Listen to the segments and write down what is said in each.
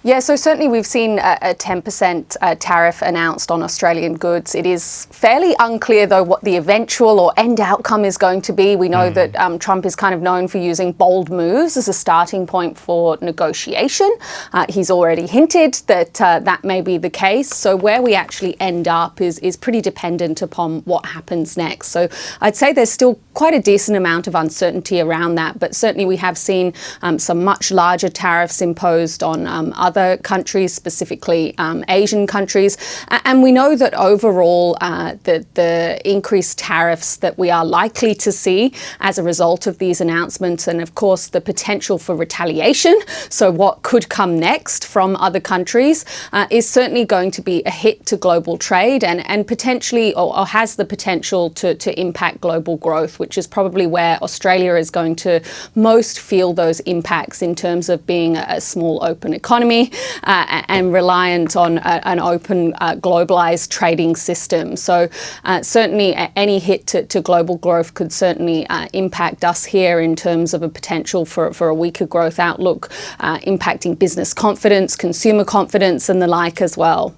Yeah, so certainly we've seen a 10% tariff announced on Australian goods. It is fairly unclear, though, what the eventual or end outcome is going to be. We know that Trump is kind of known for using bold moves as a starting point for negotiation. He's already hinted that that may be the case. So where we actually end up is pretty dependent upon what happens next. So I'd say there's still quite a decent amount of uncertainty around that, but certainly we have seen some much larger tariffs imposed on other countries, specifically Asian countries. And we know that overall the increased tariffs that we are likely to see as a result of these announcements, and of course the potential for retaliation, so what could come next from other countries, is certainly going to be a hit to global trade and potentially or has the potential to impact global growth, which is probably where Australia is going to most feel those impacts in terms of being a small open economy and reliant on an open globalized trading system. So certainly any hit to global growth could certainly impact us here in terms of a potential for a weaker growth outlook, impacting business confidence, consumer confidence and the like as well.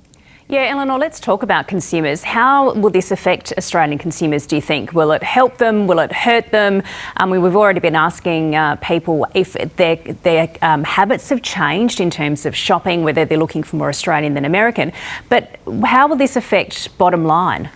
Yeah, Eleanor, let's talk about consumers. How will this affect Australian consumers, do you think? Will it help them? Will it hurt them? We've already been asking people if their habits have changed in terms of shopping, whether they're looking for more Australian than American. But how will this affect bottom line?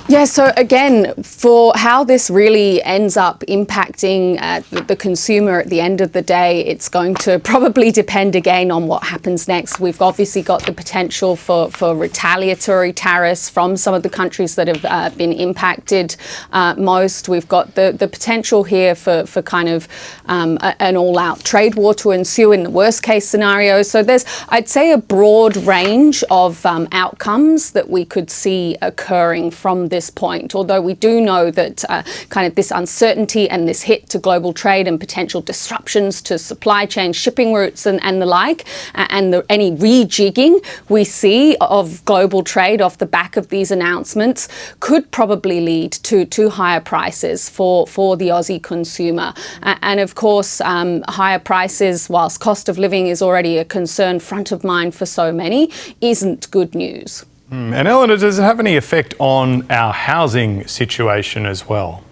Yeah, so again, for how this really ends up impacting the consumer at the end of the day, it's going to probably depend again on what happens next. We've obviously got the potential for retaliatory tariffs from some of the countries that have been impacted most. We've got the potential here for kind of an all-out trade war to ensue in the worst case scenario. So there's, I'd say, a broad range of outcomes that we could see occurring from this point, although we do know that kind of this uncertainty and this hit to global trade and potential disruptions to supply chain, shipping routes and the like, and any rejigging we see of global trade off the back of these announcements could probably lead to higher prices for the Aussie consumer. And of course, higher prices, whilst cost of living is already a concern front of mind for so many, isn't good news. And Eleanor, does it have any effect on our housing situation as well?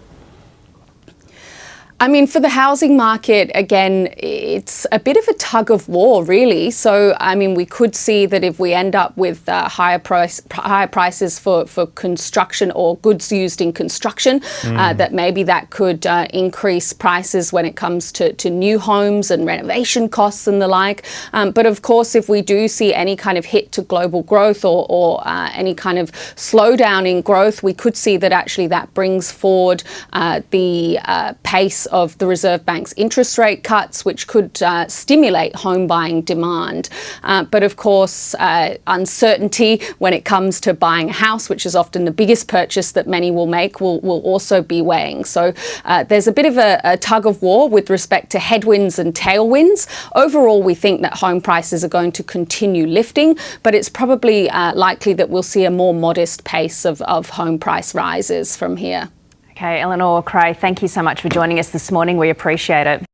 I mean, for the housing market, again, it's a bit of a tug of war, really. So, I mean, we could see that if we end up with higher prices for construction or goods used in construction, that maybe that could increase prices when it comes to new homes and renovation costs and the like. But of course, if we do see any kind of hit to global growth or any kind of slowdown in growth, we could see that actually that brings forward the pace of the Reserve Bank's interest rate cuts, which could stimulate home buying demand. But of course, uncertainty when it comes to buying a house, which is often the biggest purchase that many will make, will also be weighing. So there's a bit of a tug of war with respect to headwinds and tailwinds. Overall, we think that home prices are going to continue lifting, but it's probably likely that we'll see a more modest pace of home price rises from here. Okay, Eleanor Creagh, thank you so much for joining us this morning. We appreciate it.